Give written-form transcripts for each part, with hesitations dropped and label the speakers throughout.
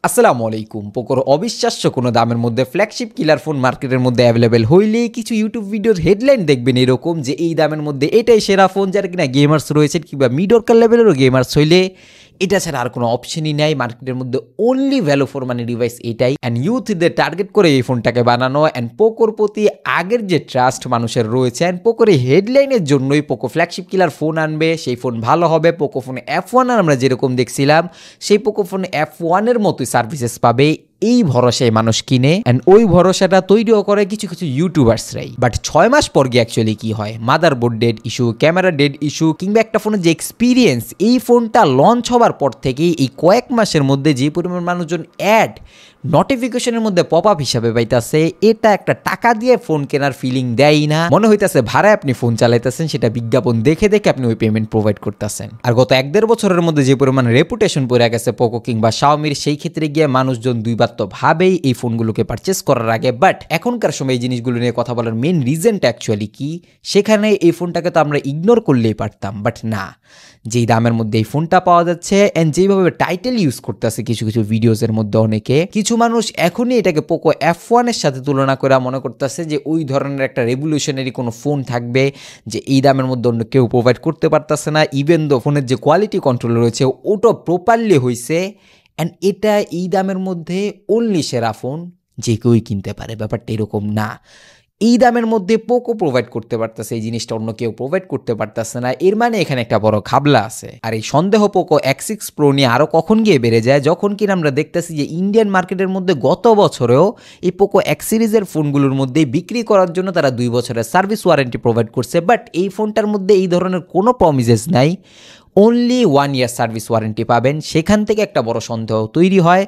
Speaker 1: আসসালামু আলাইকুম। পোকোর অবিশ্বাস্য কোনো দামের মধ্যে ফ্ল্যাগশিপ কিলার ফোন মার্কেটের মধ্যে অ্যাভেলেবেল হইলে কিছু ইউটিউব ভিডিওর হেডলাইন দেখবেন এরকম যে এই দামের মধ্যে এটাই সেরা ফোন, যারা কিনা গেমার্স রয়েছেন কিংবা মিড ওয়ার্কার লেভেলেরও গেমার্স হইলে এটা ছাড়া আর কোনো অপশনই নাই মার্কেটের মধ্যে। Only value for money device এটাই, অ্যান্ড ইউথদের টার্গেট করে এই ফোনটাকে বানানো। অ্যান্ড পোকোর প্রতি আগের যে ট্রাস্ট মানুষের রয়েছে, অ্যান্ড পোকোর এই হেডলাইনের জন্যই পোকো ফ্ল্যাগশিপ কিলার ফোন আনবে, সেই ফোন ভালো হবে। পোকো ফোন F1 আমরা যেরকম দেখছিলাম সেই পোকো ফোন F1-এর মতোই সার্ভিসেস পাবে, এই ভরসায় মানুষ কিনে। অ্যান্ড ওই ভরসাটা তৈরিও করে কিছু কিছু ইউটিউবার্সরাই। বাট 6 মাস পর গিয়ে অ্যাকচুয়ালি কি হয়, motherboard dead issue, camera dead issue, কিংবা একটা ফোনের যে এক্সপিরিয়েন্স, এই ফোনটা লঞ্চ হওয়ার পর থেকেই এই কয়েক মাসের মধ্যে যে পরিমাণ মানুষজন অ্যাড নোটিফিকেশনের মধ্যে পপ আপ হিসাবে পাইতেছে, এটা একটা টাকা দিয়ে ফোন কেনার ফিলিং দেয় না। মনে হইতেছে ভাড়ায় আপনি ফোন চালাইতেছেন, সেটা বিজ্ঞাপন দেখে দেখে আপনি ওই পেমেন্ট প্রোভাইড করতেছেন। আর গত 1-1.5 বছরের মধ্যে যে পরিমাণ রেপুটেশন পড়ে গেছে পোকো কিংবা শাওমির, সেই ক্ষেত্রে গিয়ে মানুষজন দুইবার তো ভাবেই এই ফোনগুলোকে পারচেস করার আগে। বাট এখনকার সময় এই জিনিসগুলো নিয়ে কথা বলার মেন রিজনটা অ্যাকচুয়ালি কি, সেখানে এই ফোনটাকে তো আমরা ইগনোর করলেই পারতাম, বাট না, যেই দামের মধ্যে এই ফোনটা পাওয়া যাচ্ছে অ্যান্ড যেইভাবে টাইটেল ইউজ করতেছে কিছু কিছু ভিডিওসের মধ্যে অনেকে, কিছু মানুষ এখনই এটাকে পোকো F1-এর সাথে তুলনা করে মনে করতেছে যে ওই ধরনের একটা রেভলিউশনারি কোনো ফোন থাকবে যে এই দামের মধ্যে অন্য কেউ প্রোভাইড করতে পারতেছে না। ইভেন দো ফোনের যে কোয়ালিটি কন্ট্রোল রয়েছে ওটা প্রপারলি হয়েছে, অ্যান্ড এটা এই দামের মধ্যে অনলি সেরা ফোন, যে কেউই কিনতে পারে। ব্যাপারটা এরকম না। এই দামের মধ্যে পোকো প্রোভাইড করতে পারতেছে, এই জিনিসটা অন্য কেউ প্রোভাইড করতে পারতেছে না, এর মানে এখানে একটা বড় খাবলা আছে। আর এই সন্দেহ পোকো X6 Pro নিয়ে আরও কখন গিয়ে বেড়ে যায়, যখন কিনা আমরা দেখতেছি যে ইন্ডিয়ান মার্কেটের মধ্যে গত বছরেও এই পোকো X সিরিজের ফোনগুলোর মধ্যে বিক্রি করার জন্য তারা 2 বছরের সার্ভিস ওয়ারেন্টি প্রোভাইড করছে। বাট এই ফোনটার মধ্যে এই ধরনের কোনো প্রমিসেস নাই, অনলি 1 ইয়ার সার্ভিস ওয়ারেন্টি পাবেন। সেখান থেকে একটা বড় সন্দেহ তৈরি হয়।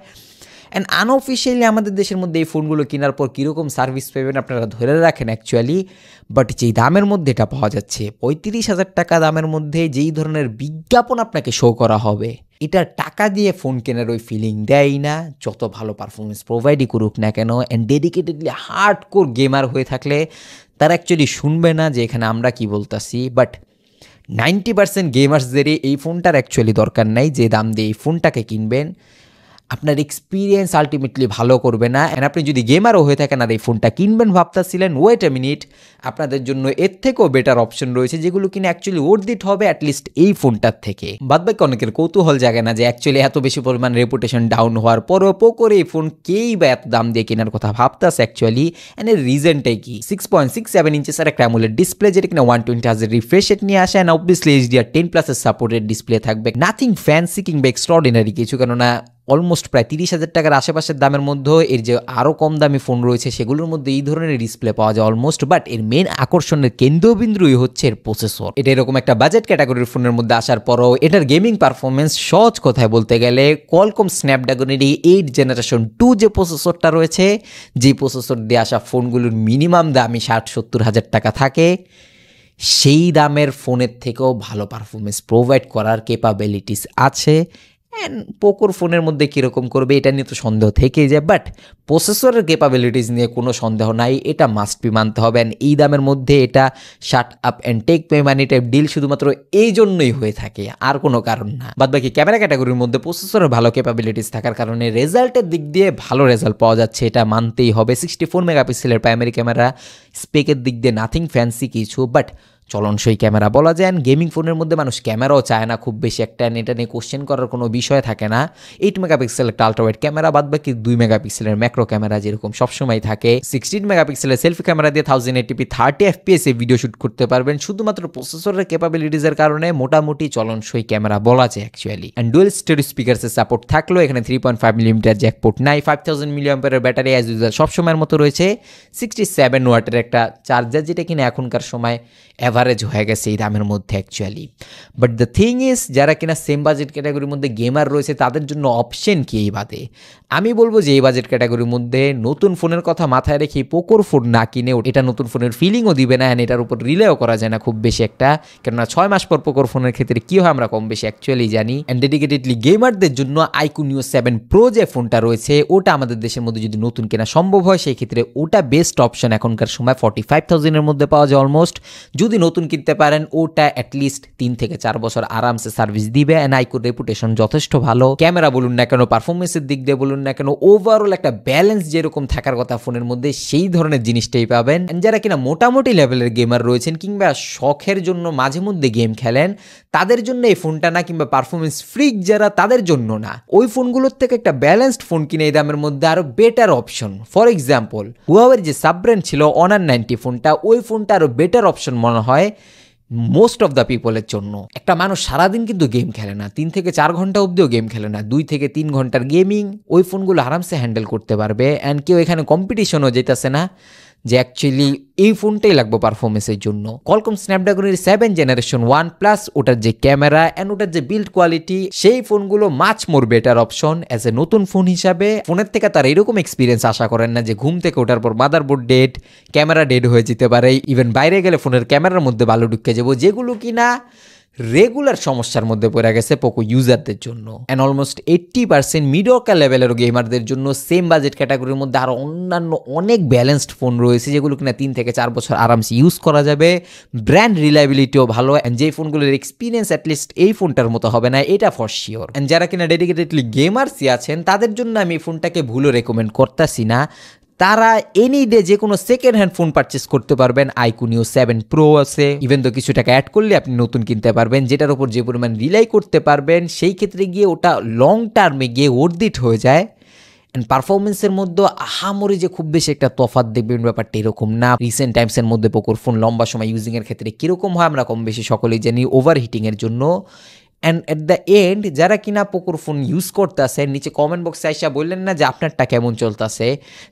Speaker 1: অ্যান্ড আনঅফিসিয়ালি আমাদের দেশের মধ্যে এই ফোনগুলো কেনার পর কীরকম সার্ভিস পাবেন আপনারা ধরে রাখেন অ্যাকচুয়ালি। বাট যেই দামের মধ্যে এটা পাওয়া যাচ্ছে 35,000 টাকা দামের মধ্যে, যেই ধরনের বিজ্ঞাপন আপনাকে শো করা হবে, এটা টাকা দিয়ে ফোন কেনার ওই ফিলিং দেয় না, যত ভালো পারফরমেন্স প্রোভাইডই করুক না কেন। অ্যান্ড ডেডিকেটেডলি হার্ডকোর গেমার হয়ে থাকলে তারা অ্যাকচুয়ালি শুনবে না যে এখানে আমরা কি বলতাছি। বাট 90% গেমার্সদেরই এই ফোনটার অ্যাকচুয়ালি দরকার নাই। যে দাম দিয়ে এই ফোনটাকে কিনবেন আপনার এক্সপিরিয়েন্স আলটিমেটলি ভালো করবে না। অ্যান্ড আপনি যদি গেমারও হয়ে থাকেন আর এই ফোনটা কিনবেন ভাবতেছিলেন, ওয়েট এ মিনিট, আপনাদের জন্য এর থেকেও বেটার অপশন রয়েছে যেগুলো কিনে অ্যাকচুয়ালি ওর্থ হবে অ্যাটলিস্ট এই ফোনটার থেকে। বাদবাকি অনেকের কৌতূহল জাগে না যে অ্যাকচুয়ালি এত বেশি পরিমাণ রেপুটেশন ডাউন হওয়ার পরেও পোকোর এই ফোন কেই বা এত দাম দিয়ে কেনার কথা ভাবতেছে অ্যাকচুয়ালি। অ্যান্ড এর রিজনটাই কি, 6.67 ইঞ্চেসের একটা অ্যামোলেড ডিসপ্লে, যেটা কিনা 120 হার্জ রিফ্রেশ রেট নিয়ে আসে। And obviously HDR10+ supported display থাকবে, নাথিং ফ্যান্সি কিংবা এক্সট্রাঅর্ডিনারি কিছু, কেননা অলমোস্ট প্রায় 30,000 টাকার আশেপাশের দামের মধ্যে এর যে আরও কম দামি ফোন রয়েছে সেগুলোর মধ্যে এই ধরনের ডিসপ্লে পাওয়া যায় অলমোস্ট। বাট এর মেন আকর্ষণের কেন্দ্রবিন্দুই হচ্ছে এর প্রসেসর। এটা এরকম একটা বাজেট ক্যাটাগরির ফোনের মধ্যে আসার পরও এটার গেমিং পারফরমেন্স সহজ কথায় বলতে গেলে কোয়ালকম স্ন্যাপড্রাগনের এই 8 জেনারেশন 2 যে প্রসেসরটা রয়েছে, যে প্রসেসর দিয়ে আসা ফোনগুলোর মিনিমাম দামই 60-70 হাজার টাকা থাকে, সেই দামের ফোনের থেকেও ভালো পারফরমেন্স প্রোভাইড করার ক্যাপাবিলিটিস আছে। অ্যান্ড পোকোর ফোনের মধ্যে কীরকম করবে এটা নিয়ে তো সন্দেহ থেকেই যায়, বাট প্রসেসরের ক্যাপাবিলিটিস নিয়ে কোনো সন্দেহ নাই, এটা মাস্ট বি মানতে হবে। অ্যান্ড এই দামের মধ্যে এটা shut up and take pay money type deal শুধুমাত্র এই জন্যই হয়ে থাকে, আর কোনো কারণ না। বাদবাকি ক্যামেরা ক্যাটাগরির মধ্যে প্রসেসরের ভালো ক্যাপাবিলিটিস থাকার কারণে রেজাল্টের দিক দিয়ে ভালো রেজাল্ট পাওয়া যাচ্ছে, এটা মানতেই হবে। 64 মেগাপিক্সেলের প্রাইমারি ক্যামেরা, স্পেকের দিক দিয়ে নাথিং ফ্যান্সি কিছু, বাট চলনসই ক্যামেরা বলা যায়। গেমিং ফোনের মধ্যে মানুষ ক্যামেরাও চায় না খুব বেশি একটা, এটা নিয়ে কোশ্চেন করার কোনো বিষয় থাকে না। 8 মেগাপিক্সেল একটা আল্ট্রাওয়াইড ক্যামেরা, বাদ বাকি 2 মেগাপিক্সেলের ম্যাক্রো ক্যামেরা যেরকম সবসময় থাকে। 16 মেগাপিক্সেলের সেলফি ক্যামেরা দিয়ে 1080p 30 FPS এ ভিডিও শ্যুট করতে পারবেন, শুধুমাত্র প্রসেসরের ক্যাপাবিলিটিসের কারণে মোটামুটি চলনসই ক্যামেরা বলা যায় অ্যাকচুয়ালি। অ্যান্ড ডুয়েল স্টেরিও স্পিকারসের সাপোর্ট থাকলেও এখানে 3.5mm জ্যাকপোর্ট নাই। 5000 mAh ব্যাটারি অ্যাজ ইউজুয়াল সবসময়ের মতো রয়েছে। 67 ওয়াটের একটা চার্জার, যেটা কিনা এখনকার সময় অ্যাভারেজ হয়ে গেছে এই দামের মধ্যে actually. But the thing is, যারা কিনা সেম বাজেট ক্যাটাগরির মধ্যে গেমার রয়েছে তাদের জন্য অপশন কি এই বাদে? আমি বলবো যে এই বাজেট ক্যাটাগরির মধ্যে নতুন ফোনের কথা মাথায় রেখে পোকোর ফোন না কিনে, এটা নতুন ফোনের ফিলিংও দিবে না, অ্যান্ড এটার উপর রিলেও করা যায় না খুব বেশি একটা, কেননা 6 মাস পর পোকোর ফোনের ক্ষেত্রে কী হয় আমরা কম বেশি অ্যাকচুয়ালি জানি। অ্যান্ড ডেডিকেটেডলি গেমারদের জন্য আইকুনিও 7 Pro যে ফোনটা রয়েছে ওটা আমাদের দেশের মধ্যে যদি নতুন কেনা সম্ভব হয় সেই ক্ষেত্রে ওটা বেস্ট অপশন এখনকার সময়। 45,000-এর মধ্যে পাওয়া যায় অলমোস্ট। যদি নতুন কিনতে পারেন ওটা অ্যাটলিস্ট 3 থেকে 4 বছর আরামসে সার্ভিস দিবে। অ্যান্ড আইকুর রেপুটেশন যথেষ্ট ভালো, ক্যামেরা বলুন না কেন, পারফরমেন্সের দিক দিয়ে বলুন না কেন ওভারঅল একটা ব্যালেন্স যেরকম থাকার কথা ফোনের মধ্যে সেই ধরনের জিনিসটাই পাবেন। যারা কিনা মোটামুটি লেভেলের গেমার রয়েছেন কিংবা শখের জন্য মাঝে মধ্যে গেম খেলেন তাদের জন্য এই ফোনটা না, কিংবা পারফরমেন্স ফ্রিক যারা তাদের জন্য না। ওই ফোনগুলোর থেকে একটা ব্যালেন্সড ফোন কিনে এই দামের মধ্যে আরো বেটার অপশন। ফর এক্সাম্পল হুয়াওয়ের যে সাব ব্র্যান্ড ছিল অনার 90 ফোনটা, ওই ফোনটা আরো বেটার অপশন মনে হয় মোস্ট অফ দ্য পিপলের জন্য। একটা মানুষ সারাদিন কিন্তু গেম খেলে না, 3 থেকে 4 ঘন্টা অবধিও গেম খেলে না, 2 থেকে 3 ঘন্টার গেমিং ওই ফোনগুলো আরামসে হ্যান্ডেল করতে পারবে। অ্যান্ড কেউ এখানে কম্পিটিশনও যেতেছে না যে অ্যাকচুয়ালি এই ফোনটাই লাগবে পারফরমেন্সের জন্য। কলকম স্ন্যাপড্রাগনের 7 জেনারেশন 1 প্লাস ওটার যে ক্যামেরা অ্যান্ড ওটার যে বিল্ড কোয়ালিটি, সেই ফোনগুলো much more better option as a নতুন ফোন হিসাবে। ফোনের থেকে তার এরকম এক্সপিরিয়েন্স আশা করেন না যে ঘুম থেকে ওঠার পর মাদারবোর্ড ডেড, ক্যামেরা ডেড হয়ে যেতে পারে, ইভেন বাইরে গেলে ফোনের ক্যামেরার মধ্যে ভালো ঢুকে যাবো, যেগুলো কিনা রেগুলার সমস্যার মধ্যে পড়ে গেছে পোকো ইউজারদের জন্য। অ্যান্ড অলমোস্ট 80% মিডল লেভেলের গেমারদের জন্য সেম বাজেট ক্যাটাগরির মধ্যে আরও অন্যান্য অনেক ব্যালেন্সড ফোন রয়েছে যেগুলো কিনা 3 থেকে 4 বছর আরামসে ইউজ করা যাবে। ব্র্যান্ড রিলায়েবিলিটিও ভালো, অ্যান্ড যেই ফোনগুলোর এক্সপিরিয়েন্স অ্যাটলিস্ট এই ফোনটার মতো হবে না, এটা ফর শিওর। অ্যান্ড যারা কিনা ডেডিকেটেডলি গেমার্সই আছেন তাদের জন্য আমি এই ফোনটাকে ভুলও রেকমেন্ড করতেছি না। তারা এনি ডে যে কোনো সেকেন্ড হ্যান্ড ফোন পারচেস করতে পারবেন। আইকুনিও 7 প্রো আছে, ইভেন তো কিছু টাকা অ্যাড করলে আপনি নতুন কিনতে পারবেন, যেটার উপর যে পরিমাণ রিলাই করতে পারবেন সেই ক্ষেত্রে গিয়ে ওটা লং টার্মে গিয়ে ওর্থ হয়ে যায়। অ্যান্ড পারফরমেন্সের মধ্যে আহামরি যে খুব বেশি একটা তফাৎ দেখবেন ব্যাপারটা এরকম না। রিসেন্ট টাইমসের মধ্যে পোকোর ফোন লম্বা সময় ইউজিংয়ের ক্ষেত্রে কীরকম হয় আমরা কম বেশি সকলেই জানি, ওভার হিটিংয়ের জন্য। অ্যান্ড এট দ্য এন্ড যারা কিনা পোকোর ফোন ইউজ করতেছে নিচে কমেন্ট বক্সে আইসা বললেন না যে আপনারটা কেমন চলতেছে,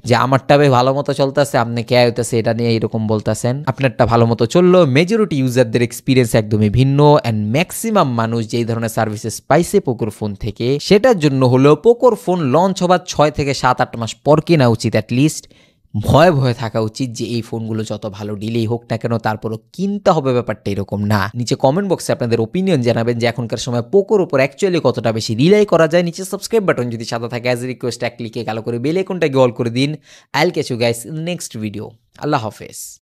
Speaker 1: যে আমারটা ভালো মতো চলতেছে, আপনি কে হইতেছে এটা নিয়ে এরকম বলতেছেন। আপনারটা ভালো মতো চললো, মেজরিটি ইউজারদের এক্সপিরিয়েন্স একদমই ভিন্ন। অ্যান্ড ম্যাক্সিমাম মানুষ যেই ধরনের সার্ভিসেস পাইছে পোকোর ফোন থেকে সেটার জন্য হলো পোকোর ফোন লঞ্চ হবার 6 থেকে 7-8 মাস পর কেনা উচিত। অ্যাটলিস্ট ভয়ে ভয়ে থাকা উচিত যে এই ফোনগুলো যত ভালো ডিলেই হোক না কেন তারপরও কিনতে হবে, ব্যাপারটা এরকম না। নিচে কমেন্ট বক্সে আপনাদের ওপিনিয়ন জানাবেন যে এখনকার সময় পোকোর উপর অ্যাকচুয়ালি কতটা বেশি রিলাই করা যায়। নিচে সাবস্ক্রাইব বাটন যদি সাদা থাকে অ্যাজ রিকোয়েস্ট এক ক্লিকে কালো করে বেল আইকনটাকে অল করে দিন। I will catch you guys in next video. আল্লাহ হাফেজ।